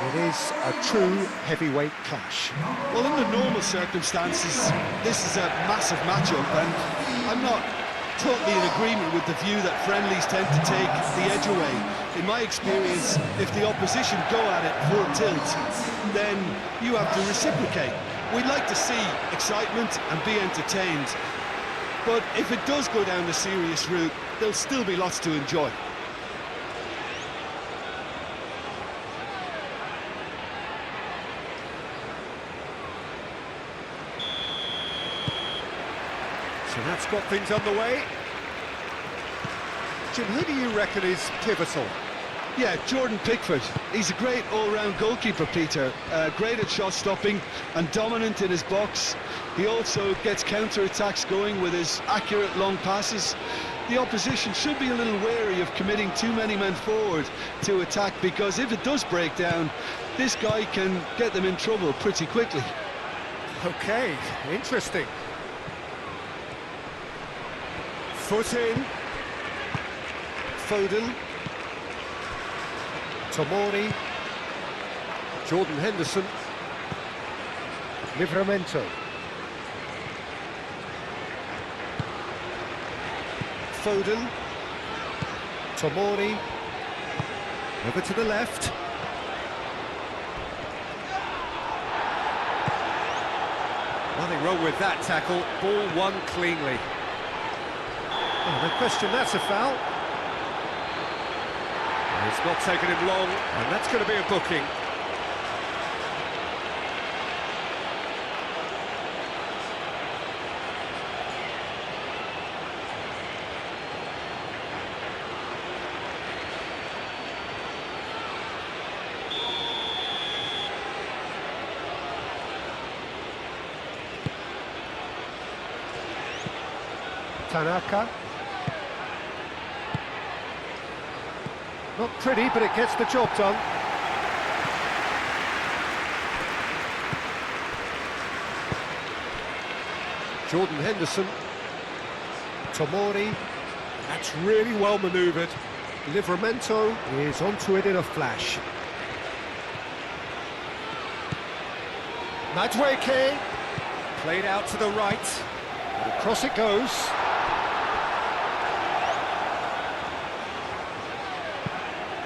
It is a true heavyweight clash. Well, under normal circumstances, this is a massive matchup, and I'm not totally in agreement with the view that friendlies tend to take the edge away. In my experience, if the opposition go at it full tilt, then you have to reciprocate. We'd like to see excitement and be entertained, but if it does go down the serious route, there'll still be lots to enjoy. So that's got things underway. Jim, who do you reckon is pivotal? Yeah, Jordan Pickford. He's a great all-round goalkeeper, Peter. Great at shot-stopping and dominant in his box. He also gets counter-attacks going with his accurate long passes. The opposition should be a little wary of committing too many men forward to attack, because if it does break down, this guy can get them in trouble pretty quickly. Okay, interesting. Foot in. Foden. Tomori. Jordan Henderson. Livramento. Foden. Tomori. Over to the left. Nothing wrong with that tackle. Ball won cleanly. Oh, no question, that's a foul. It's not taken him long, and that's going to be a booking. Tanaka. Not pretty, but it gets the job done. Jordan Henderson. Tomori. That's really well manoeuvred. Livramento is onto it in a flash. Madueke. Played out to the right. And across it goes.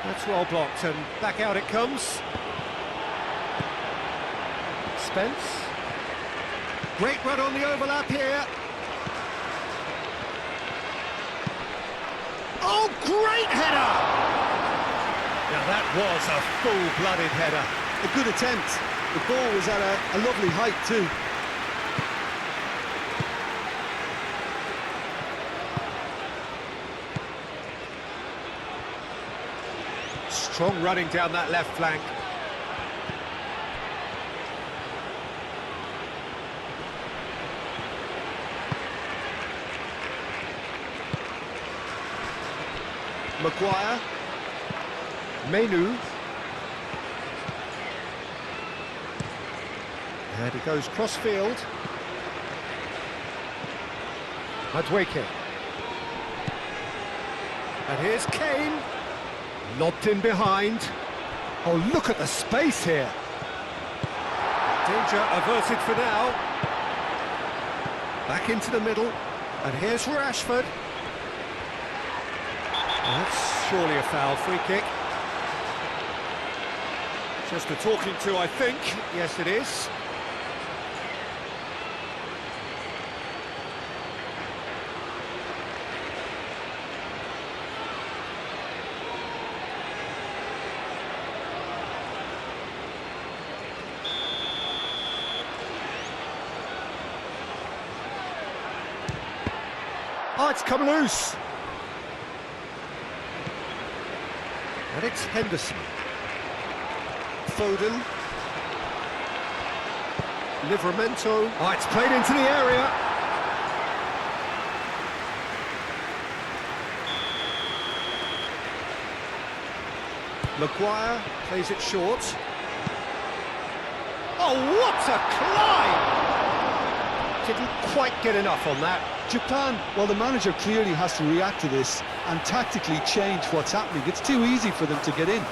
That's well blocked, and back out it comes. Spence. Great run on the overlap here. Oh, great header! Now that was a full-blooded header. A good attempt. The ball was at a lovely height too. Strong running down that left flank. Maguire. Menu. And he goes cross-field. Madueke. And here's Kane. Lobbed in behind. Oh, look at the space here. Danger averted for now. Back into the middle. And here's Rashford. That's surely a foul. Free kick. Just a talking to, I think. Yes, it is. Oh, it's come loose. And it's Henderson. Foden. Livramento. Oh, it's played into the area. Maguire plays it short. Oh, what a climb! Didn't quite get enough on that. Japan, well, the manager clearly has to react to this and tactically change what's happening. It's too easy for them to get in.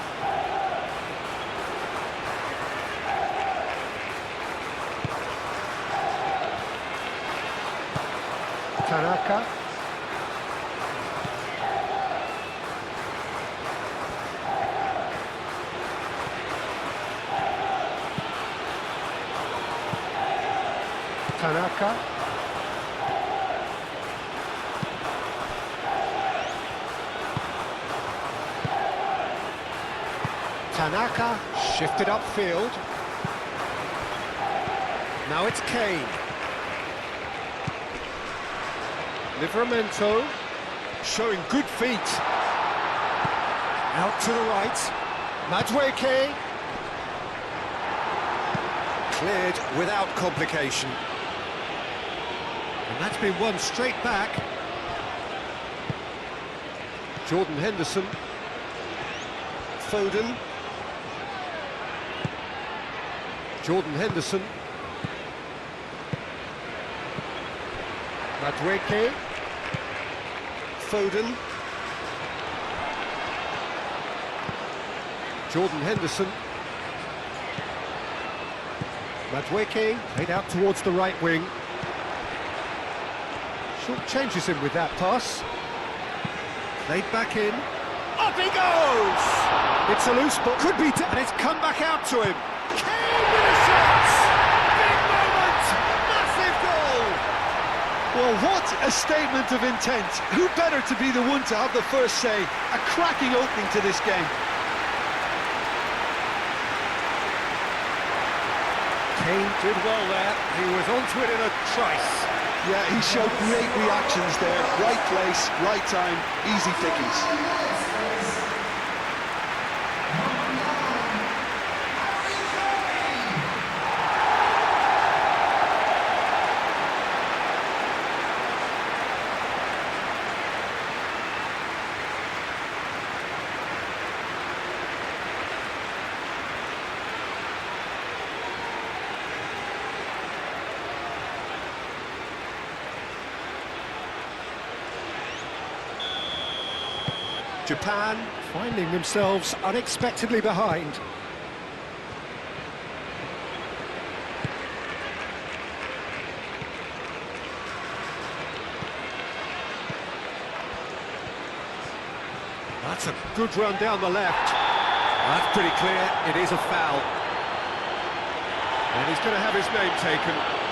Tanaka. Tanaka. Tanaka shifted upfield. Now it's Kane. Livramento showing good feet. Out to the right. Madueke. Cleared without complication. And that's been won straight back. Jordan Henderson. Foden. Jordan Henderson. Madueke. Foden. Jordan Henderson. Madueke played out towards the right wing. Short changes him with that pass. Played back in. Up he goes! It's a loose ball. Could be, and it's come back out to him. Kane with a shot! Big moment! Massive goal! Well, what a statement of intent. Who better to be the one to have the first say? A cracking opening to this game. Kane did well there. He was onto it in a trice. Yeah, he showed great reactions there. Right place, right time, easy pickings. Japan finding themselves unexpectedly behind. That's a good run down the left. That's pretty clear, it is a foul. And he's going to have his name taken.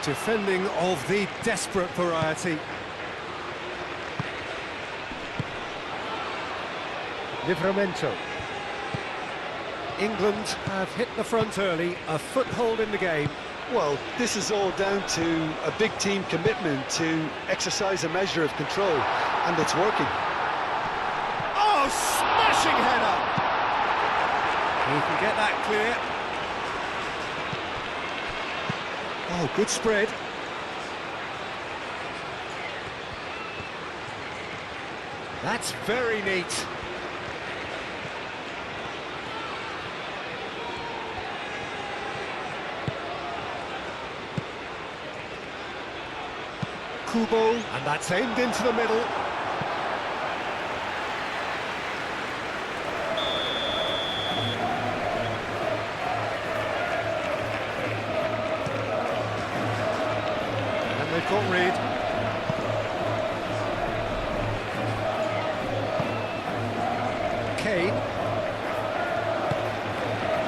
Defending of the desperate variety. Livramento. England have hit the front early, a foothold in the game. Well, this is all down to a big team commitment to exercise a measure of control, and it's working. Oh, smashing header! He can get that clear. Oh, good spread. That's very neat. Kubo, and that's aimed into the middle. And they've got rid. Kane.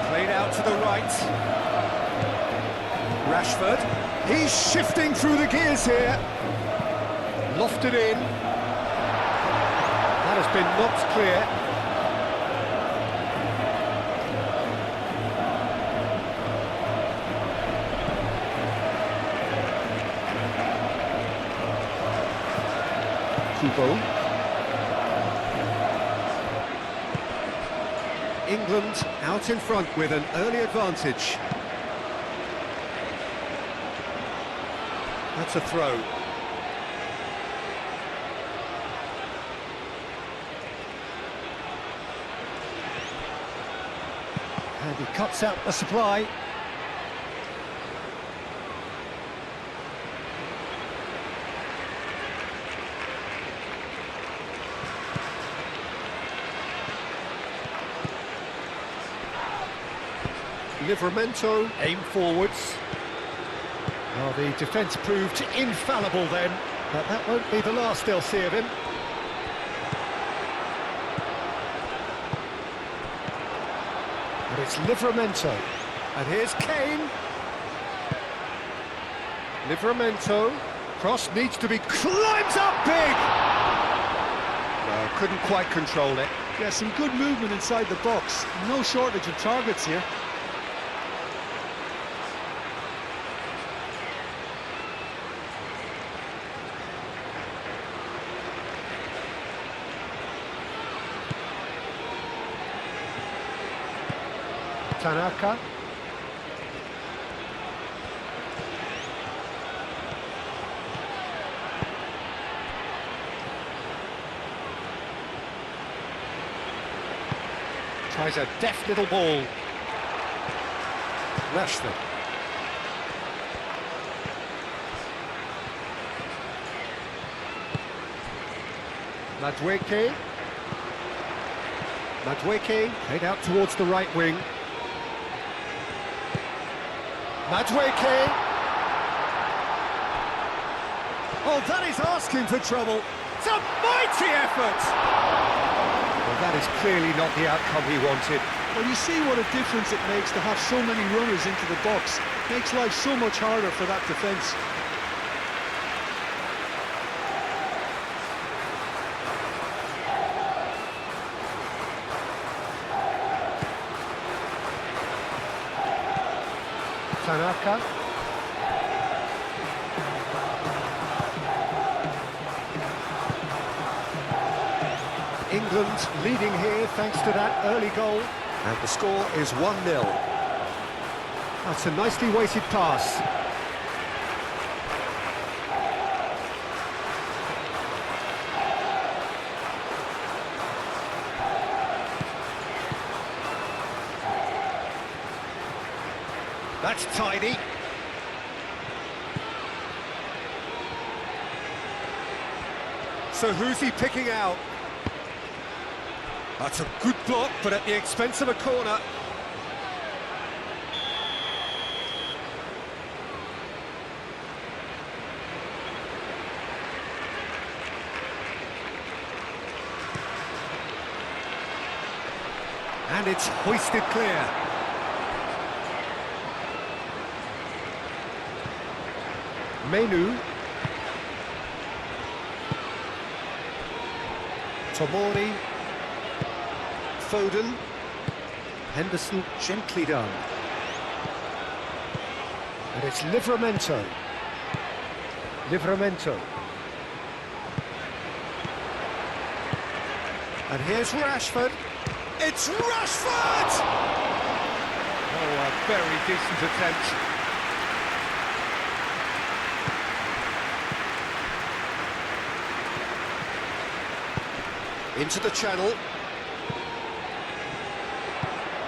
Played out to the right. Rashford. He's shifting through the gears here. Lofted in. That has been knocked clear. Kubo. England out in front with an early advantage. That's a throw. And he cuts out the supply. Livramento aim forwards. Well, the defence proved infallible then, but that won't be the last they'll see of him. And it's Livramento. And here's Kane. Livramento. Cross needs to be... climbs up big! Well, couldn't quite control it. Yeah, some good movement inside the box. No shortage of targets here. Tanaka. Tries a deft little ball. Rashford. Madueke. Madueke played out towards the right wing. Madueke. Oh, that is asking for trouble. It's a mighty effort! Well, that is clearly not the outcome he wanted. Well, you see what a difference it makes to have so many runners into the box. Makes life so much harder for that defence. Tanaka. England leading here thanks to that early goal. And the score is 1-0. That's a nicely weighted pass. That's tidy. So who's he picking out? That's a good block, but at the expense of a corner. And it's hoisted clear. Menu. Tomori. Foden. Henderson gently done. And it's Livramento. Livramento. And here's Rashford. It's Rashford! Oh, a very decent attempt. Into the channel.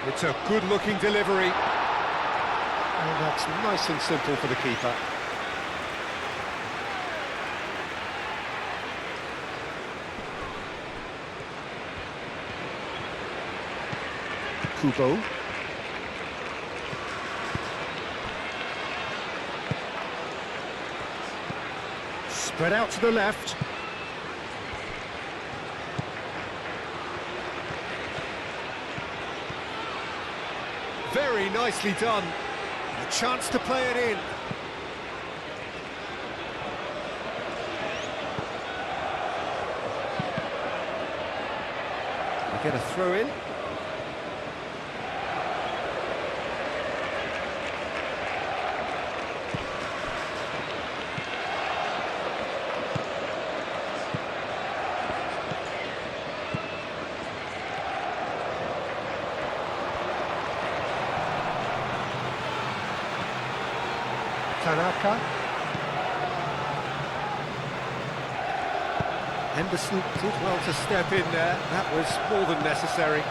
It's a good-looking delivery. And that's nice and simple for the keeper. Kubo. Spread out to the left. Very nicely done. A chance to play it in. We get a throw in. Tanaka. Henderson did well to step in there. That was more than necessary.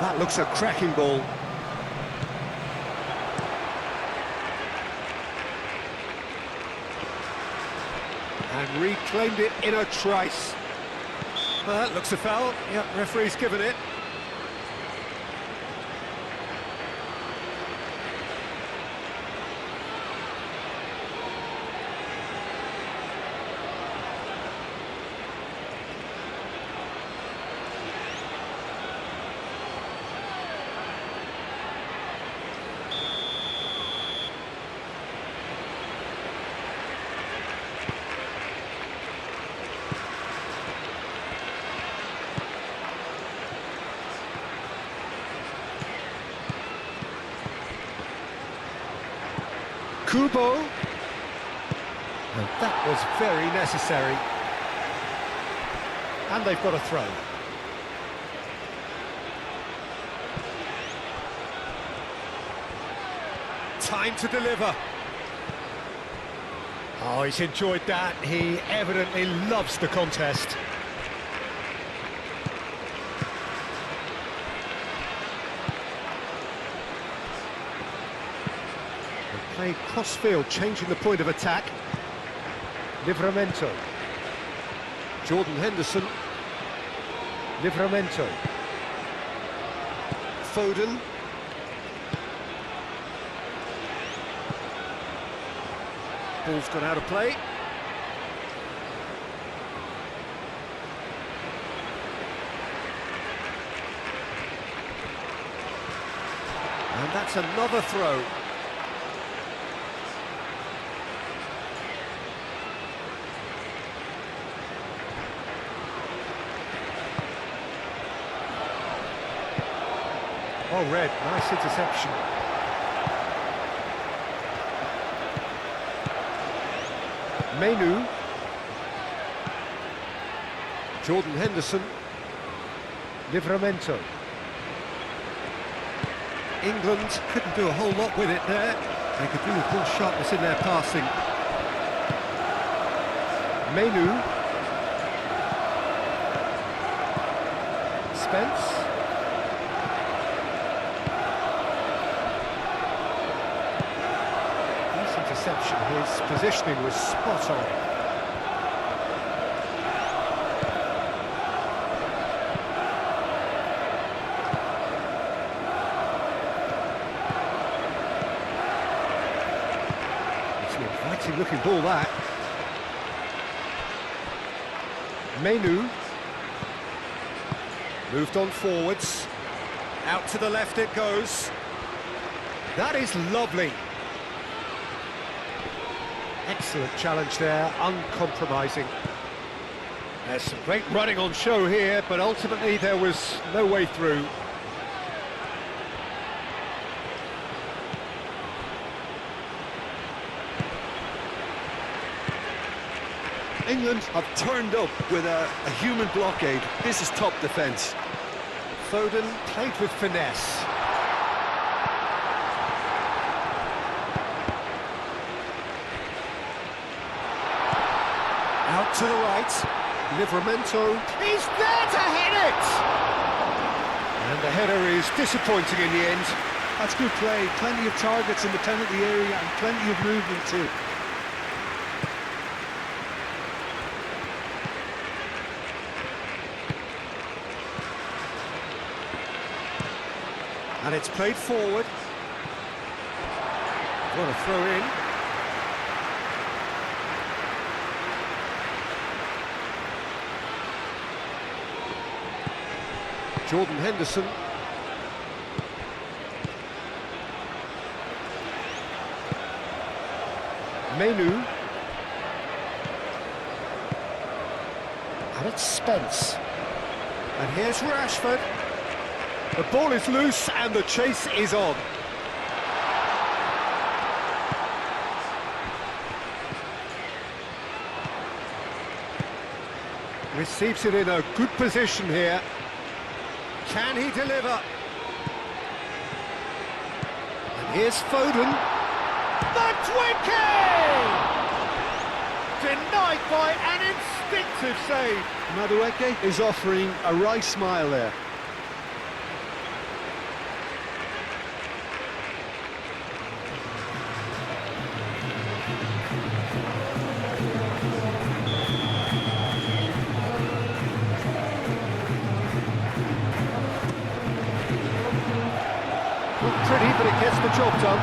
That looks a cracking ball. And reclaimed it in a trice. Well, that looks a foul. Yep, referee's given it. Kubo. And that was very necessary. And they've got a throw. Time to deliver. Oh, he's enjoyed that. He evidently loves the contest. Played cross-field, changing the point of attack. Livramento. Jordan Henderson. Livramento. Foden. Ball's gone out of play. And that's another throw. Oh, red, nice interception. Menu. Jordan Henderson. Livramento. England couldn't do a whole lot with it there. They could do with more sharpness in their passing. Menu. Spence. Interception, his positioning was spot on. It's an inviting looking ball, that. Menu. Moved on forwards. Out to the left it goes. That is lovely. Excellent challenge there, uncompromising. There's some great running on show here, but ultimately there was no way through. England have turned up with a human blockade. This is top defence. Foden played with finesse. Out to the right, Livramento, he's there to hit it! And the header is disappointing in the end. That's good play, plenty of targets in the penalty area and plenty of movement too. And it's played forward. What a throw in. Jordan Henderson. Menu. And it's Spence. And here's Rashford. The ball is loose and the chase is on. Receives it in a good position here. Can he deliver? And here's Foden. The Twinkie! Denied by an instinctive save. Madueke is offering a wry smile there. the job done.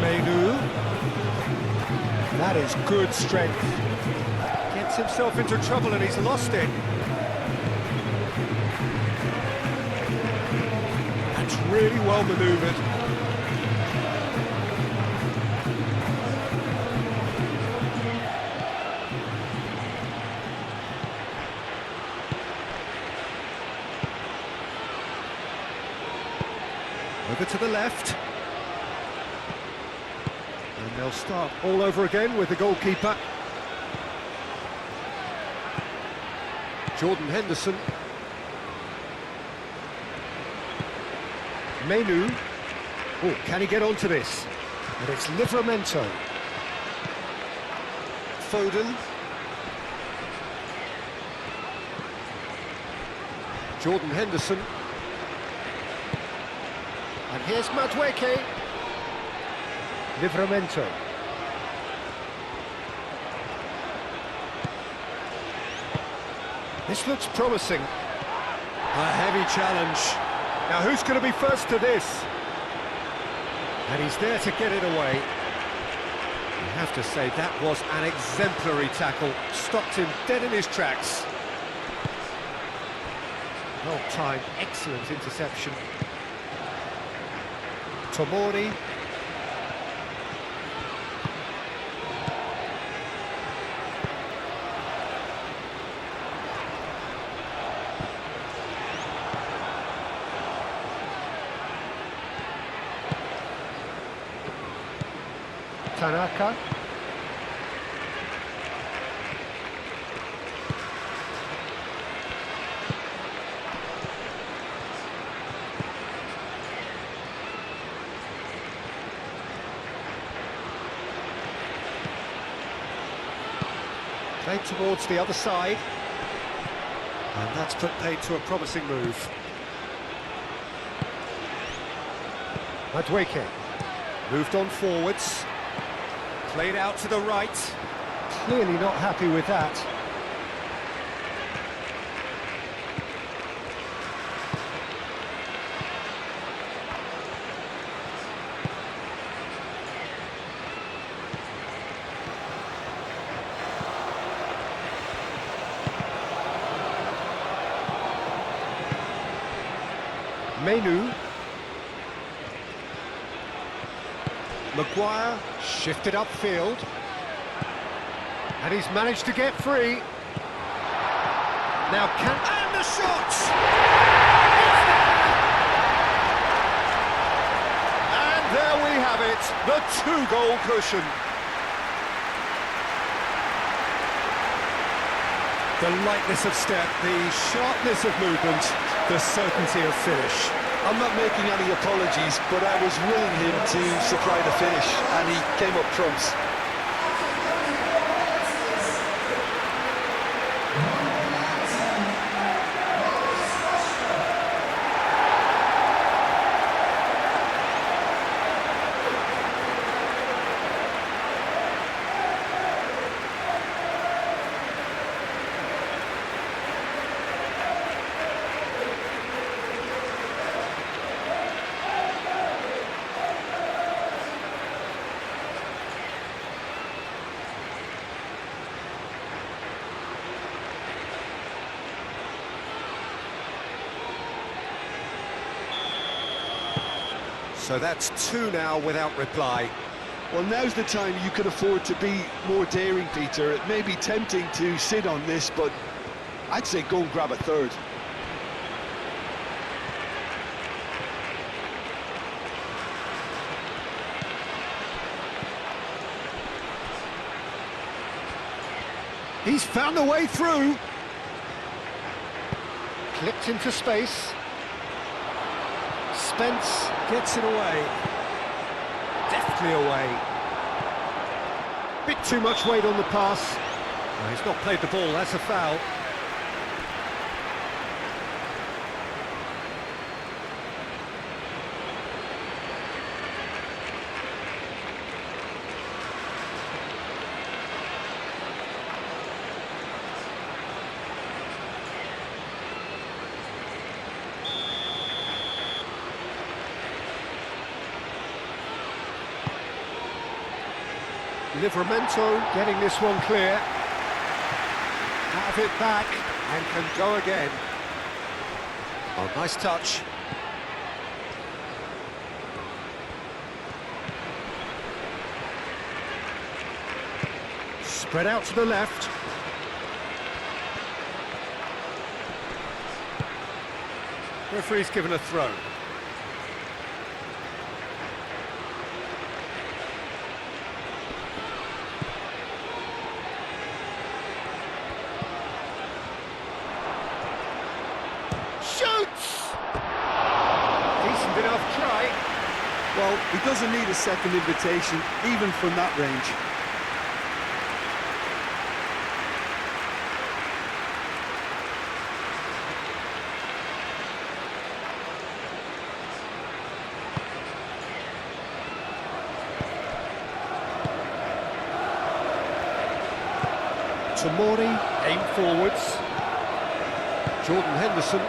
Menu. That is good strength. Gets himself into trouble and he's lost it. That's really well manoeuvred. Over to the left. And they'll start all over again with the goalkeeper. Jordan Henderson. Menu. Oh, can he get onto this? And it's Livramento. Foden. Jordan Henderson. And here's Madueke. Livramento. This looks promising. A heavy challenge. Now who's going to be first to this? And he's there to get it away. You have to say that was an exemplary tackle. Stopped him dead in his tracks. Well timed, excellent interception. Tomori. Tanaka. Played towards the other side. And that's put paid to a promising move. Madueke moved on forwards. Played out to the right. Clearly not happy with that. Menu. Maguire shifted upfield. And he's managed to get free. Now can... And the shots! It's there! And there we have it, the two-goal cushion. The lightness of step, the sharpness of movement, the certainty of finish. I'm not making any apologies, but I was willing him to supply the finish, and he came up trumps. So that's two now without reply. Well, now's the time you can afford to be more daring, Peter. It may be tempting to sit on this, but I'd say go and grab a third. He's found a way through. Clipped into space. Spence gets it away. Deftly away. Bit too much weight on the pass. No, he's not played the ball, that's a foul. Livramento getting this one clear. Have it back and can go again. Oh, nice touch. Spread out to the left. Referee's given a throw. Shoots! Decent enough try. Well, he doesn't need a second invitation, even from that range. Tamori, aim forwards. Jordan Henderson.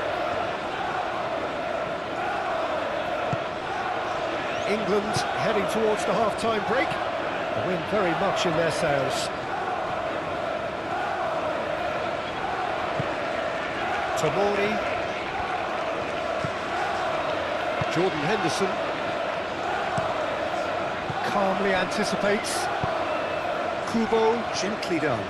England heading towards the half-time break. The wind very much in their sails. Tamori. Jordan Henderson. Calmly anticipates. Kubo, gently done.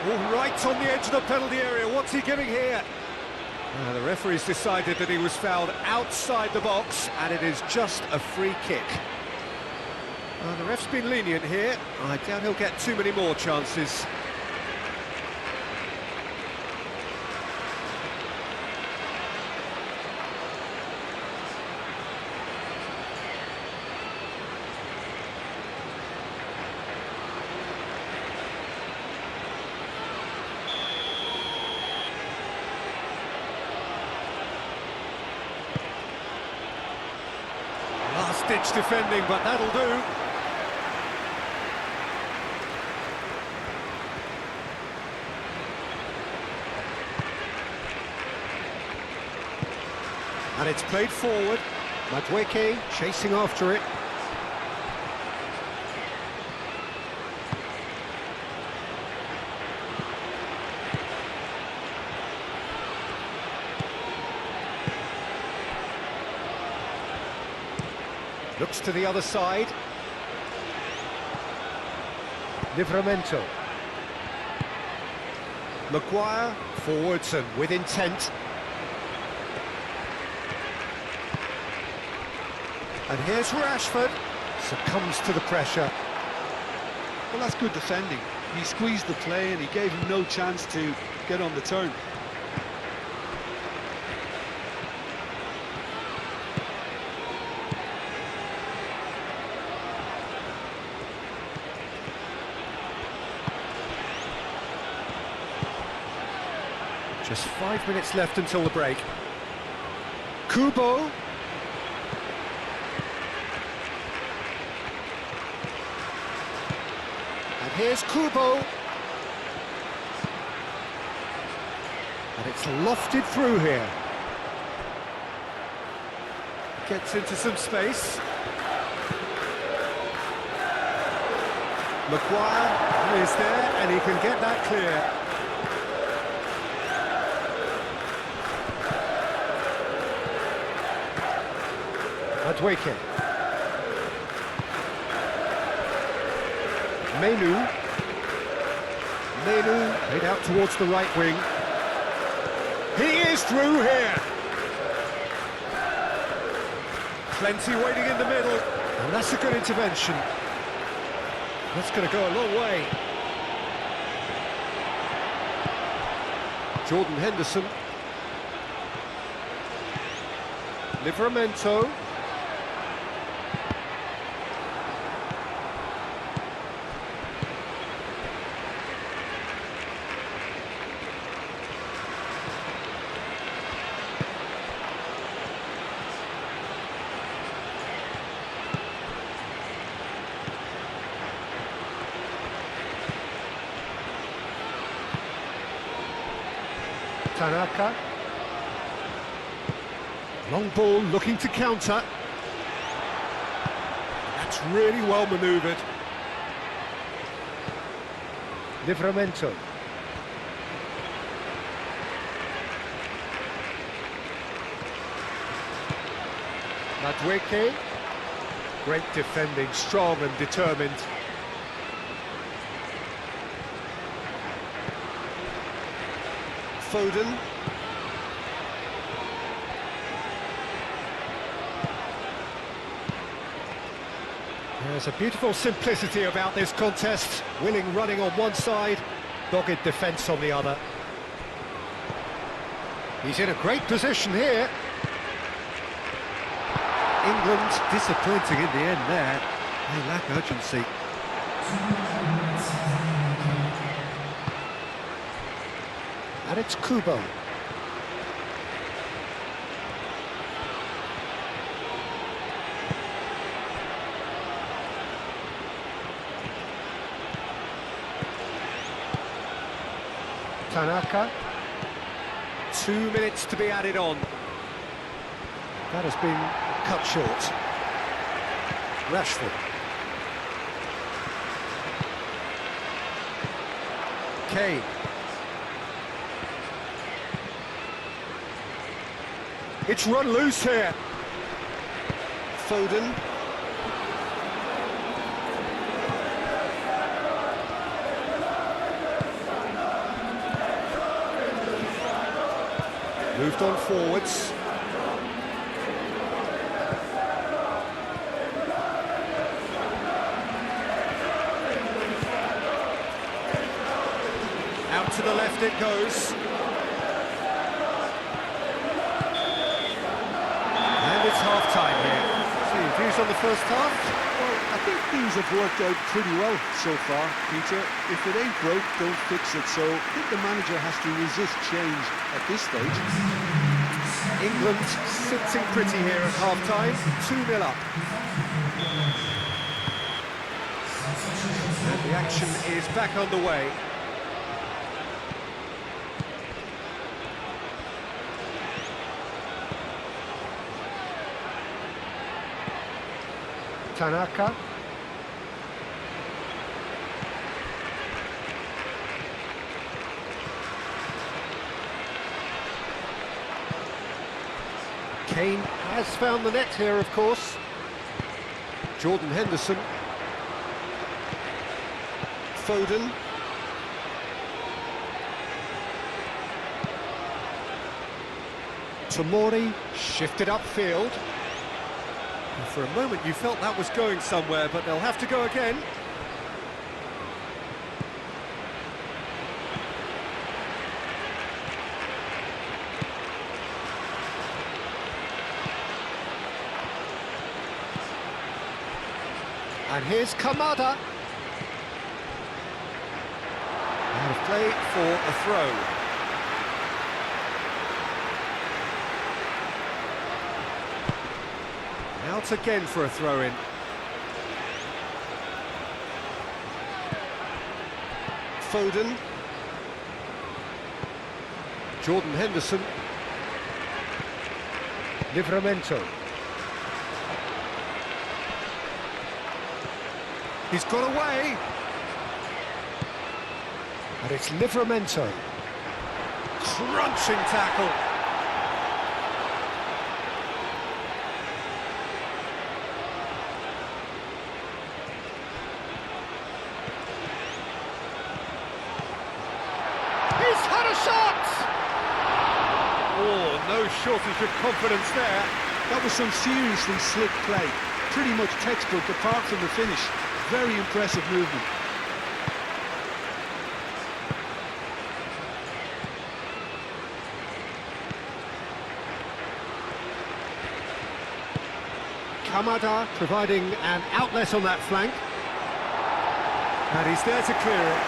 All right on the edge of the penalty area. What's he giving here? The referee's decided that he was fouled outside the box, and it is just a free kick. The ref's been lenient here. I doubt he'll get too many more chances. Last-ditch defending, but that'll do. And it's played forward. Madueke chasing after it. Looks to the other side. Livramento. Maguire forwards and with intent. And here's Rashford. Succumbs to the pressure. Well, that's good defending. He squeezed the play and he gave him no chance to get on the turn. Just 5 minutes left until the break. Kubo. And here's Kubo. And it's lofted through here. Gets into some space. Maguire is there and he can get that clear. Madueke. Menu played out towards the right wing. He is through here. Plenty waiting in the middle, and that's a good intervention. That's going to go a long way. Jordan Henderson. Livramento. Tanaka. Long ball looking to counter. That's really well manoeuvred. Livramento. Madueke. Great defending, strong and determined. Foden. There's a beautiful simplicity about this contest. Willing running on one side, dogged defence on the other. He's in a great position here. England disappointing in the end there. They lack urgency. And it's Kubo. Tanaka. 2 minutes to be added on. That has been cut short. Rashford. Kane. It's run loose here. Foden. Moved on forwards. Out to the left it goes. And it's half-time here. So your views on the first half? Well, I think things have worked out pretty well so far, Peter. If it ain't broke, don't fix it. So I think the manager has to resist change at this stage. England sitting pretty here at half-time, 2-0 up. And the action is back underway. Tanaka. Kane has found the net here, of course. Jordan Henderson. Foden. Tomori shifted upfield. And for a moment you felt that was going somewhere, but they'll have to go again. And here's Kamada. Out of play for a throw. Out again for a throw-in. Foden. Jordan Henderson. Livramento. He's got away. And it's Livramento. Crunching tackle. He's had a shot! Oh, no shortage of confidence there. That was some seriously slick play. Pretty much textbook apart from the finish. Very impressive movement. Kamada providing an outlet on that flank. And he's there to clear it.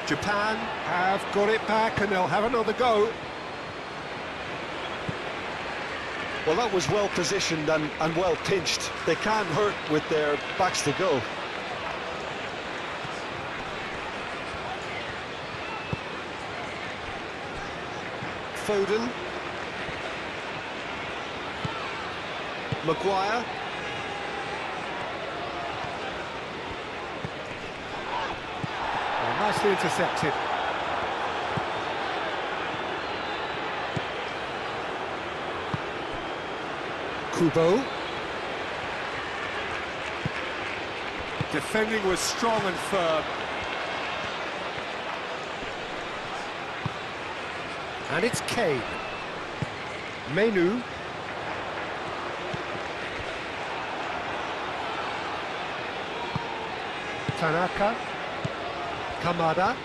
Japan have got it back and they'll have another go. Well, that was well positioned and well pinched. They can't hurt with their backs to go. Foden. Maguire. Oh, nicely intercepted. Kubo. Defending was strong and firm. And it's Kane. Menu. Tanaka. Kamada.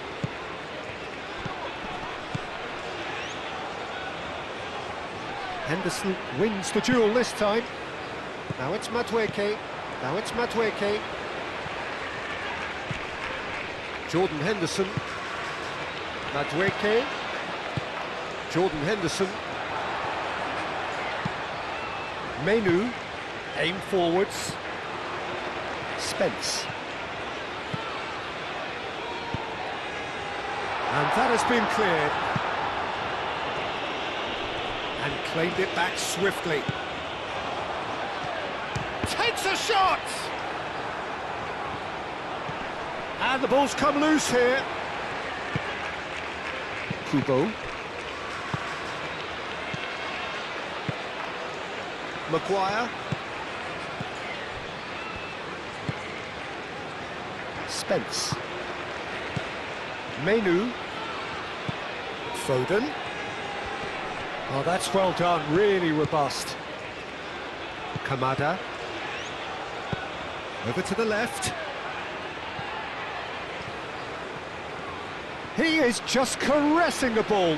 Henderson wins the duel this time. Now it's Madueke. Now it's Madueke. Jordan Henderson. Madueke. Jordan Henderson. Menu. Aim forwards. Spence. And that has been cleared. And claimed it back swiftly. Takes a shot! And the ball's come loose here. Kubo. Maguire. Spence. Menu. Foden. Oh, that's well done, really robust. Kamada. Over to the left. He is just caressing the ball.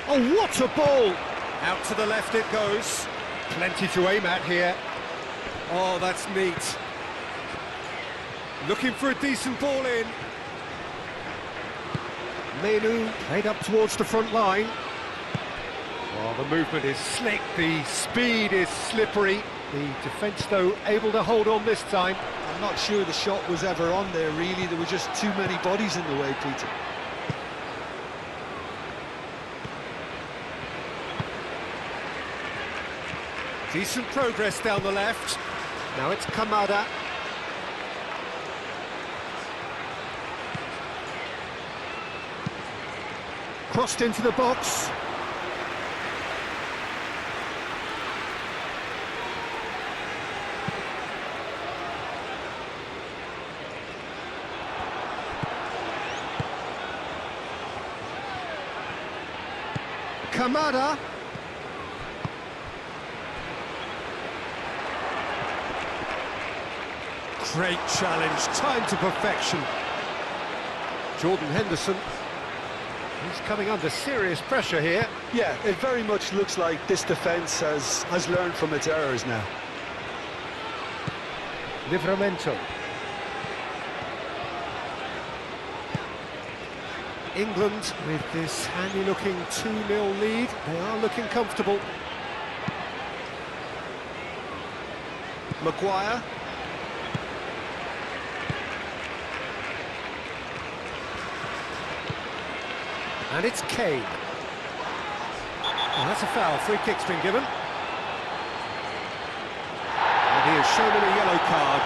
Oh, what a ball! Out to the left it goes. Plenty to aim at here. Oh, that's neat. Looking for a decent ball in. Menu played up towards the front line. Oh, the movement is slick, the speed is slippery. The defence, though, able to hold on this time. I'm not sure the shot was ever on there, really. There were just too many bodies in the way, Peter. Decent progress down the left. Now it's Kamada. Crossed into the box. Kamada. Great challenge, timed to perfection. Jordan Henderson. He's coming under serious pressure here. Yeah, it very much looks like this defence has learned from its errors now. Livramento. England, with this handy-looking 2-0 lead, they are looking comfortable. Maguire. And it's Kane. Oh, that's a foul. Free kick's been given. And he has shown him a yellow card.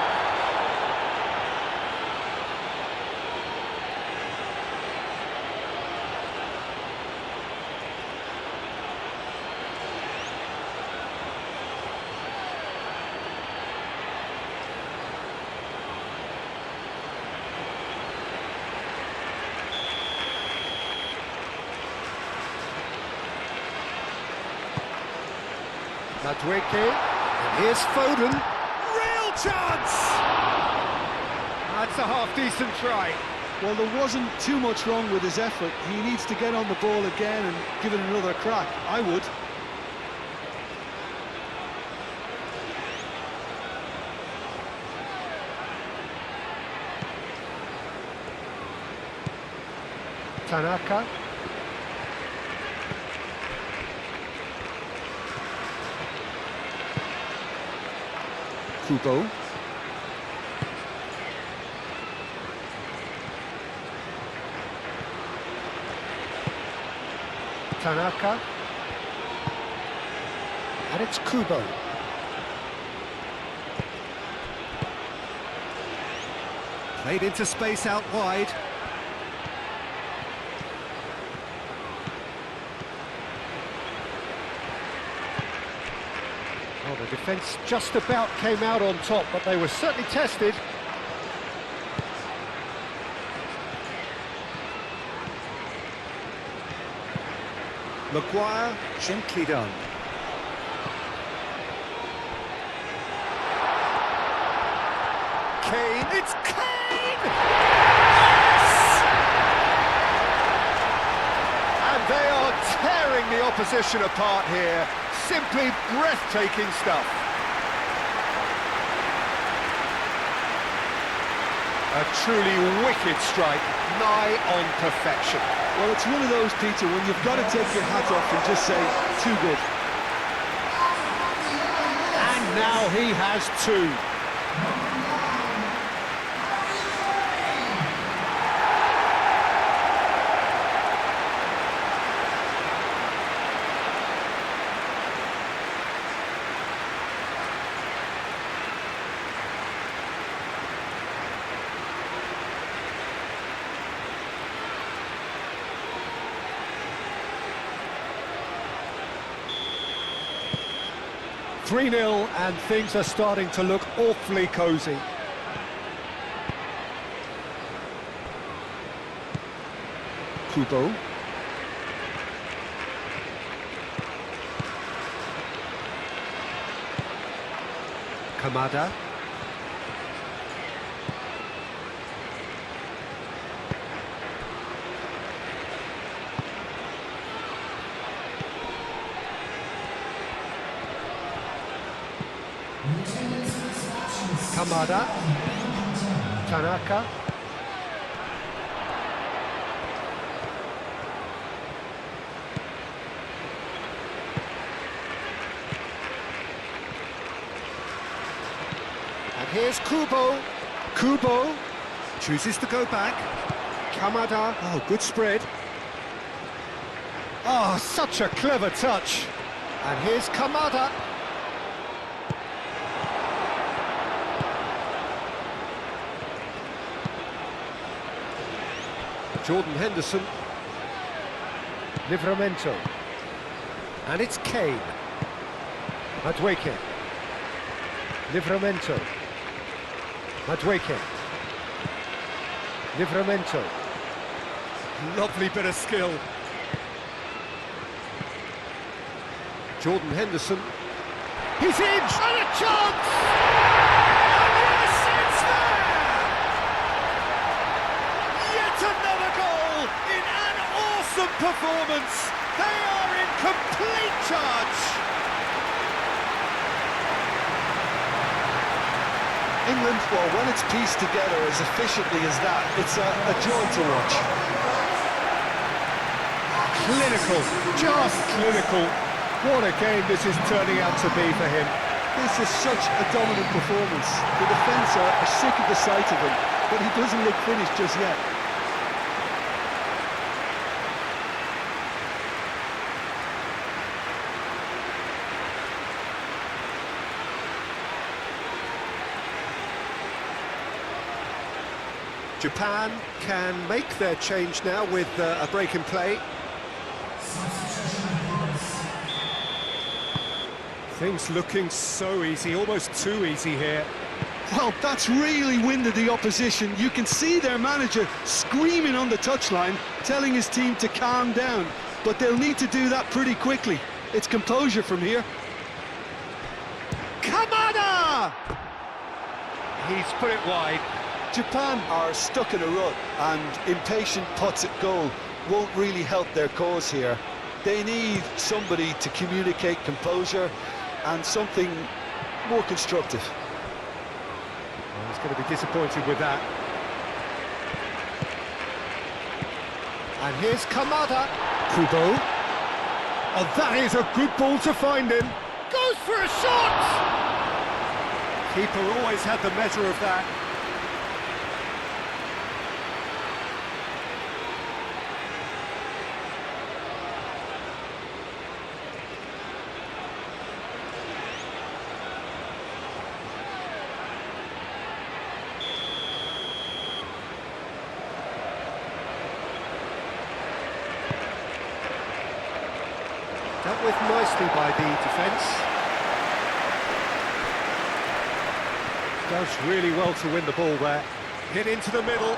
Madueke, and here's Foden. Real chance! That's a half-decent try. Well, there wasn't too much wrong with his effort. He needs to get on the ball again and give it another crack. I would. Tanaka. Kubo. Tanaka. And it's Kubo. Played into space out wide. Oh, the defence just about came out on top, but they were certainly tested. Maguire, gently done. Kane, it's Kane! Yes! And they are tearing the opposition apart here. Simply breathtaking stuff. A truly wicked strike, nigh on perfection. Well, it's one of those, Peter, when you've got to take your hat off and just say, too good. And now he has two. Three-0, and things are starting to look awfully cosy. Kubo. Kamada. Kamada, Tanaka, and here's Kubo. Kubo chooses to go back. Kamada, oh, good spread. Oh, such a clever touch. And here's Kamada. Jordan Henderson, Livramento, and it's Kane. Madueke, Livramento, Madueke, Livramento. Lovely bit of skill. Jordan Henderson, he's in, and a chance! And yes, it's there! Yet another goal in an awesome performance. They are in complete charge. England, well, when it's pieced together as efficiently as that, it's a joy to watch. Clinical, just clinical. What a game this is turning out to be for him. This is such a dominant performance. The defence are sick of the sight of him, but he doesn't look finished just yet. Japan can make their change now with a break in play. Things looking so easy, almost too easy here. Well, that's really winded the opposition. You can see their manager screaming on the touchline, telling his team to calm down. But they'll need to do that pretty quickly. It's composure from here. Kamada! He's put it wide. Japan are stuck in a rut, and impatient putts at goal won't really help their cause here. They need somebody to communicate composure and something more constructive. Well, he's going to be disappointed with that. And here's Kamada. Kubo. Oh, that is a good ball to find him. Goes for a shot! Keeper always had the measure of that. Dealt with nicely by the defence. Does really well to win the ball there. Hit into the middle.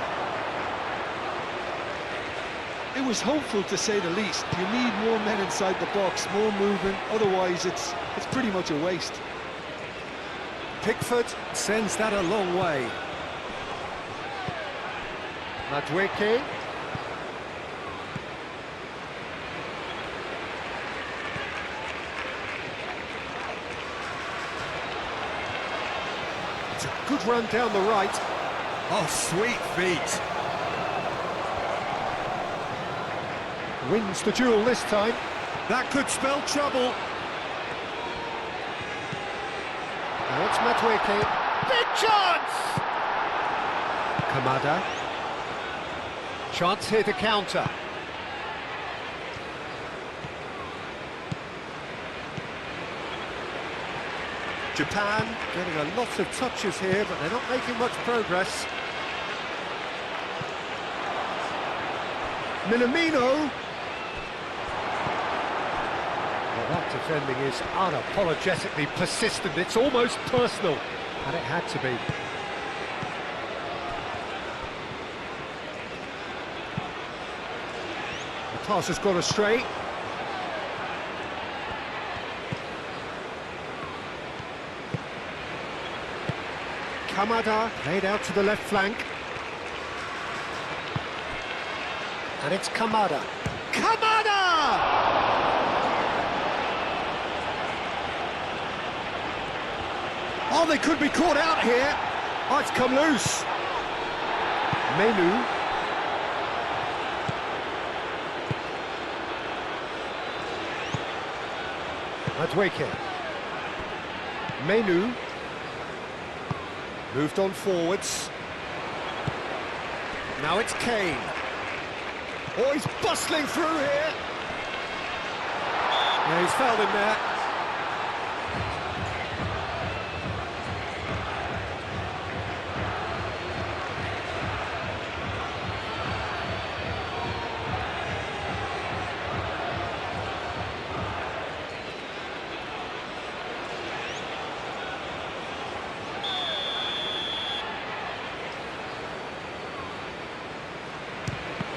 It was hopeful, to say the least. You need more men inside the box, more movement, otherwise it's pretty much a waste. Pickford sends that a long way. Madueke. It's a good run down the right. Oh, sweet feet. Wins the duel this time. That could spell trouble. Now it's Madueke. Big chance! Kamada. Chance here to counter. Japan getting a lot of touches here, but they're not making much progress. Minamino. Well, that defending is unapologetically persistent. It's almost personal, and it had to be. The pass has gone astray. Kamada laid out to the left flank. And it's Kamada. Kamada! Oh, they could be caught out here. Oh, it's come loose. Menu. Madueke. Menu. Moved on forwards. Now it's Kane. Oh, he's bustling through here. Yeah, he's fouled him there.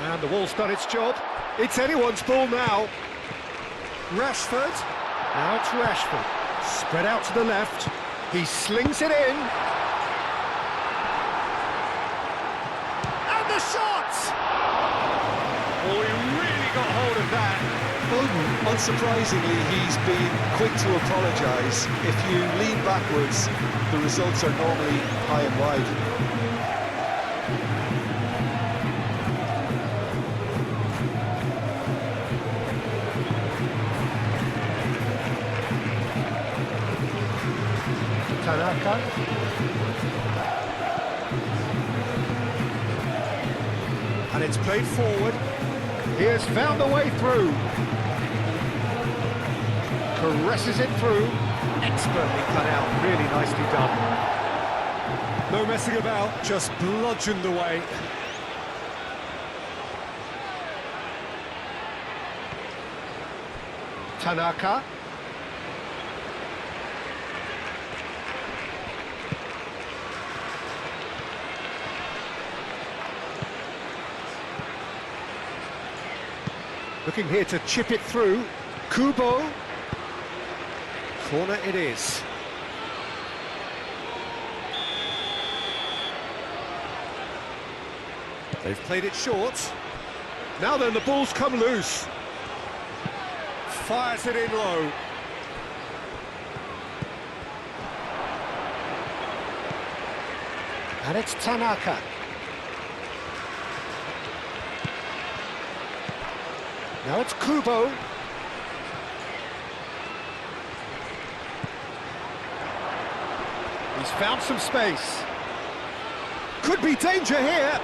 And the wall's done its job. It's anyone's ball now. Rashford. Now it's Rashford. Spread out to the left. He slings it in. And the shot! Oh, he really got hold of that. Foden, unsurprisingly, he's been quick to apologise. If you lean backwards, the results are normally high and wide. Tanaka. And it's played forward. He has found a way through. Caresses it through. Expertly cut out. Really nicely done. No messing about, just bludgeoned away. Tanaka. Looking here to chip it through. Kubo. Corner it is. They've played it short. Now then, the ball's come loose. Fires it in low. And it's Tanaka. Now it's Kubo. He's found some space. Could be danger here.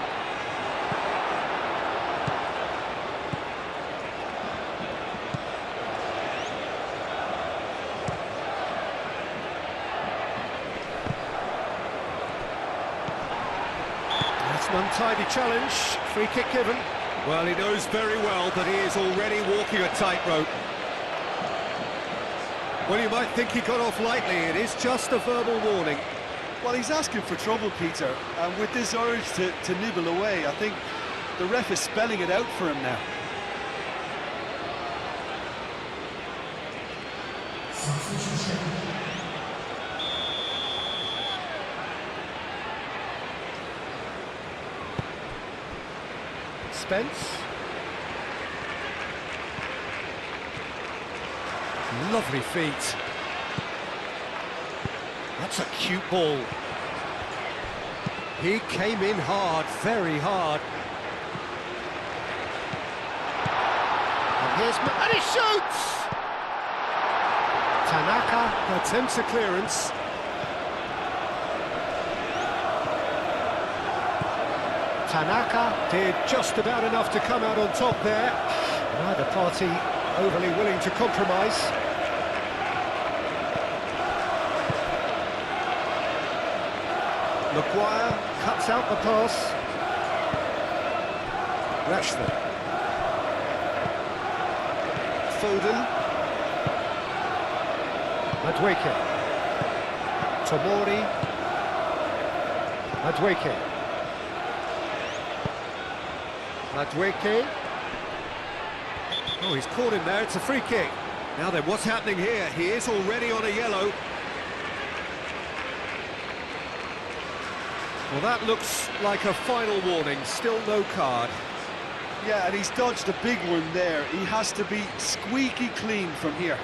That's an untidy challenge. Free kick given. Well, he knows very well that he is already walking a tightrope. Well, you might think he got off lightly. It is just a verbal warning. Well, he's asking for trouble, Peter, and with this urge to nibble away, I think the ref is spelling it out for him now. Spence. Lovely feet. That's a cute ball. He came in hard, very hard. And he shoots! Tanaka attempts a clearance. Tanaka did just about enough to come out on top there. Neither party overly willing to compromise. Maguire cuts out the pass. Rashford. Foden. Madueke. Tomori. Madueke. Madueke. Oh, he's caught him there. It's a free kick. Now then, what's happening here? He is already on a yellow. Well, that looks like a final warning. Still no card. Yeah, and he's dodged a big one there. He has to be squeaky clean from here.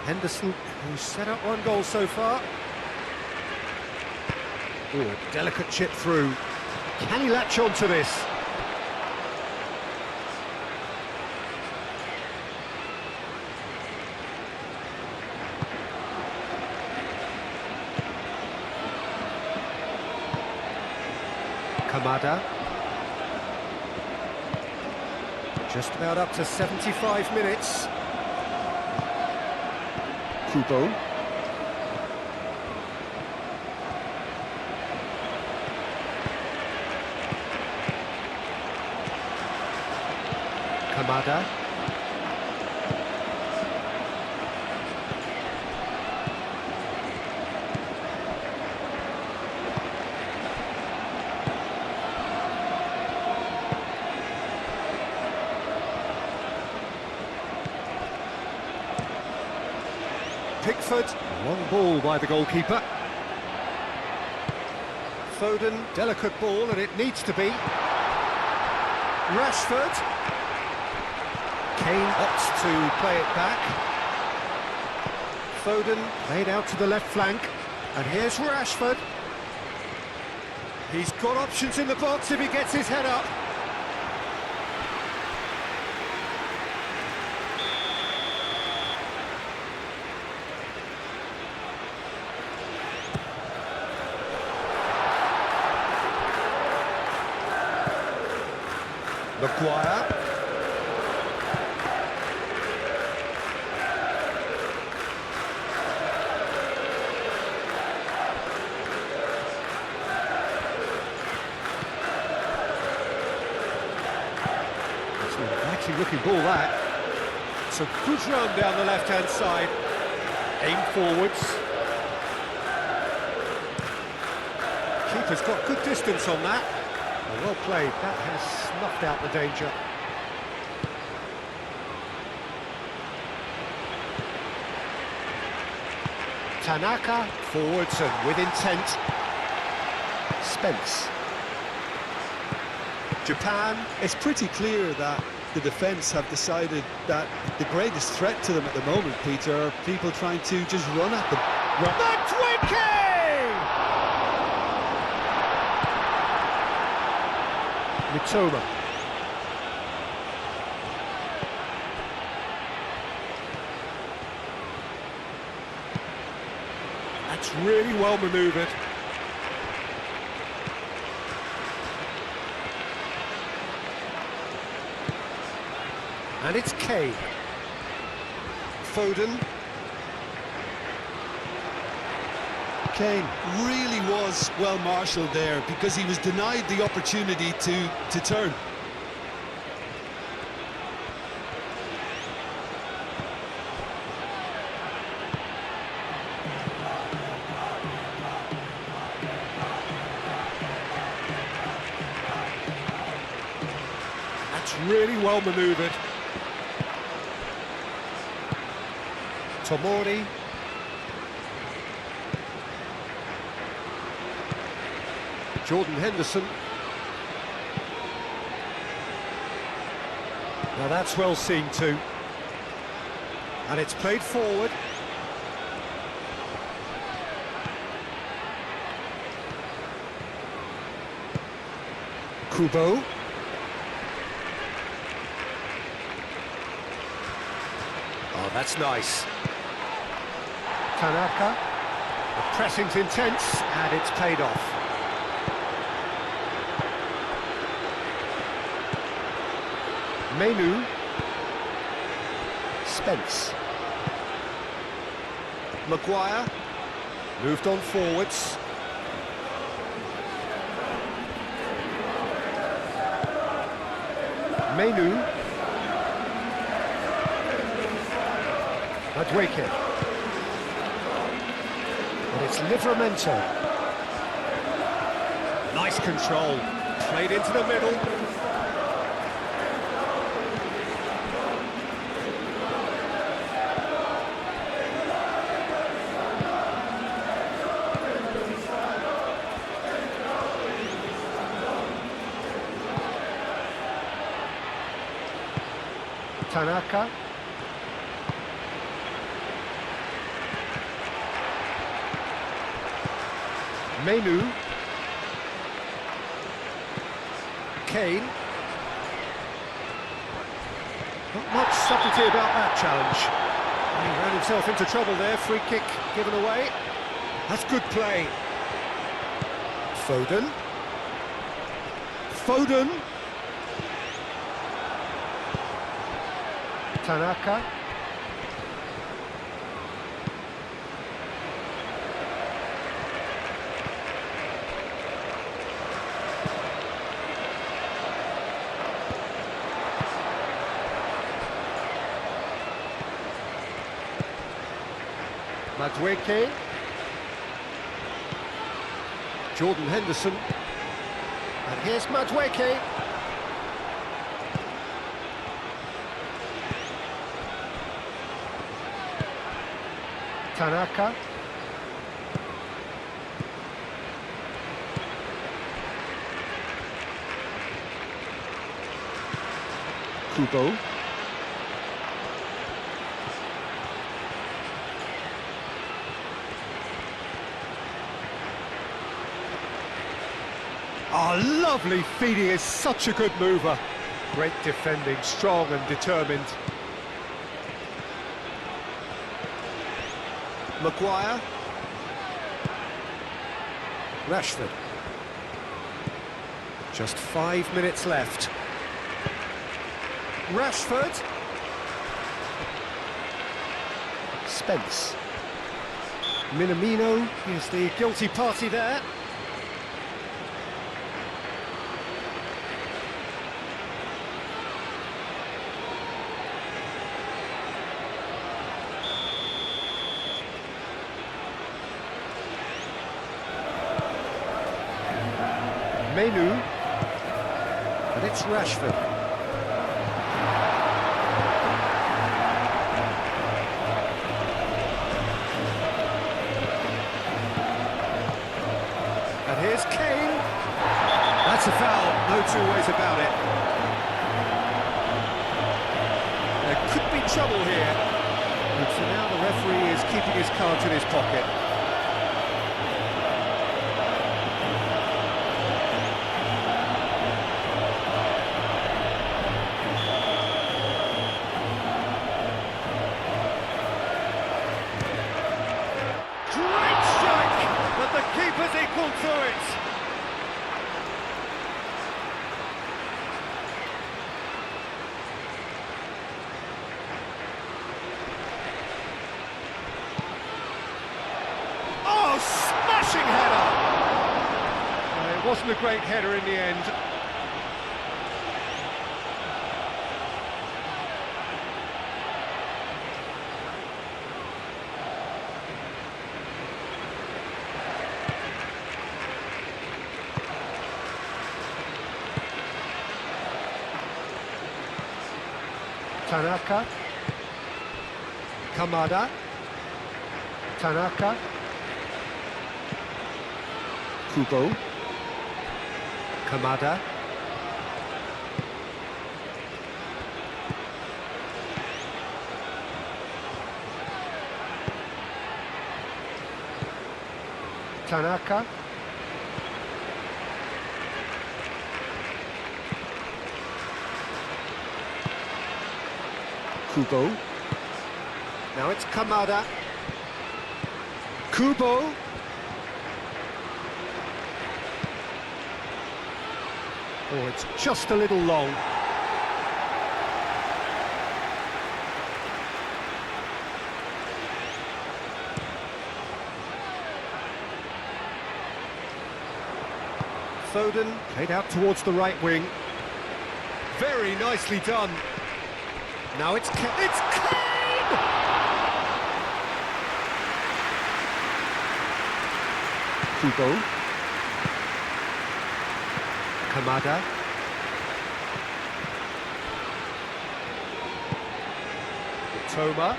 Henderson, who's set up one goal so far. Ooh, a delicate chip through. Can he latch on to this? Kamada. Just about up to 75 minutes. Kubo. Kamada. Pickford, long ball by the goalkeeper. Foden, delicate ball, and it needs to be. Rashford. Kane opts to play it back. Foden laid out to the left flank, and here's Rashford. He's got options in the box if he gets his head up. Maguire. That's an actually looking ball, that. It's a good run down the left-hand side. Aim forwards. Keeper's got good distance on that. Well played, that has snuffed out the danger. Tanaka, forwards and with intent. Spence. Japan. It's pretty clear that the defence have decided that the greatest threat to them at the moment, Peter, are people trying to just run at them. Madueke! Mitoma. That's really well manoeuvred. And it's Kane. Foden. Kane really was well marshalled there because he was denied the opportunity to turn. That's really well manoeuvred. Tomori. Jordan Henderson. Now that's well seen too. And it's played forward. Kubo. Oh, that's nice. Tanaka. The pressing's intense, and it's paid off. Menu. Spence. Maguire. Moved on forwards. Menu. Madueke. And it's Livramento. Nice control. Played into the middle. Tanaka. Menu. Kane. Not much subtlety about that challenge. He ran himself into trouble there, free kick given away. That's good play. Foden. Foden. Tanaka. Madueke. Jordan Henderson. And here's Madueke. Tanaka. Kubo. Oh, lovely feed. He is such a good mover. Great defending, strong and determined. Maguire. Rashford. Just 5 minutes left. Rashford. Spence. Minamino is the guilty party there. Menu, and it's Rashford. And here's Kane. That's a foul, no two ways about it. There could be trouble here. And so now the referee is keeping his cards in his pocket. Keeper's equal to it. wasn't a great header in the end. Tanaka, Kamada, Tanaka, Kubo, Kamada, Tanaka, Kubo. Now it's Kamada. Kubo. Oh, it's just a little long. Foden played out towards the right wing. Very nicely done. Now it's Kane! Kubo. Kamada. Toma.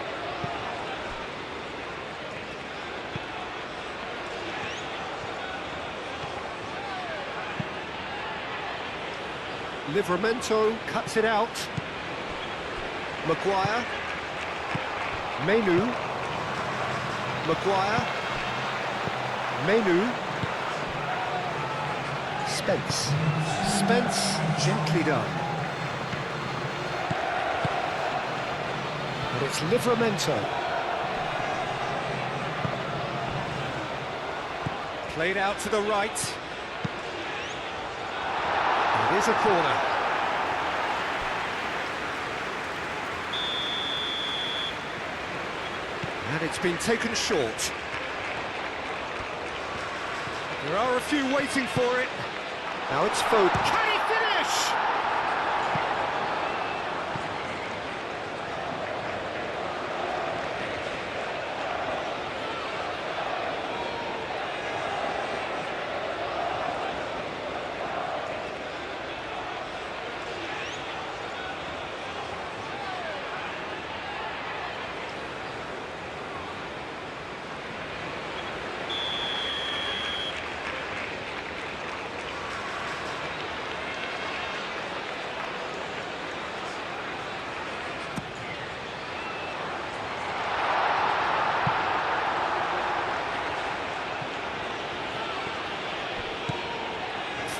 Livramento cuts it out. Maguire. Menu. Maguire. Menu. Spence, gently done. And it's Livramento. Played out to the right. It is a corner. And it's been taken short. There are a few waiting for it. Now it's Foden. Can he finish?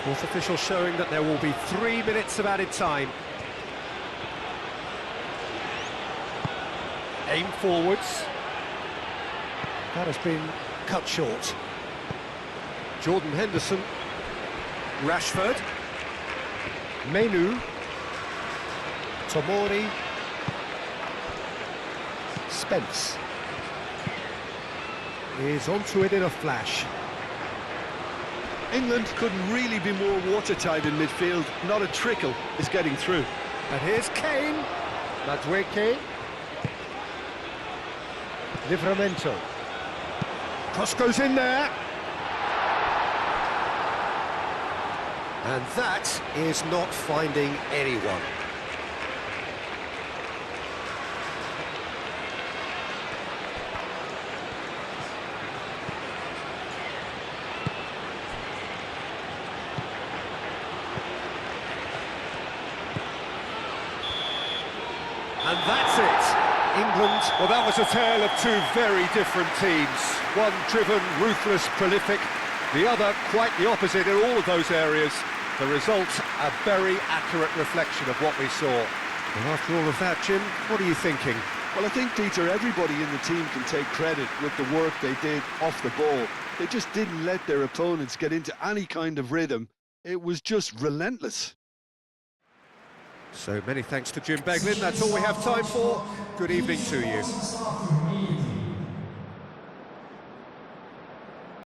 Fourth official showing that there will be 3 minutes of added time. Aim forwards. That has been cut short. Jordan Henderson. Rashford. Menu. Tomori. Spence. Is onto it in a flash. England couldn't really be more watertight in midfield. Not a trickle is getting through. And here's Kane. Madueke. Livramento. Cross goes in there. And that is not finding anyone. And that's it. England, well, that was a tale of two very different teams. One driven, ruthless, prolific. The other quite the opposite in all of those areas. The result, a very accurate reflection of what we saw. And after all of that, Jim, what are you thinking? Well, I think, Peter, everybody in the team can take credit with the work they did off the ball. They just didn't let their opponents get into any kind of rhythm. It was just relentless. So many thanks to Jim Beglin. That's all we have time for. Good evening to you.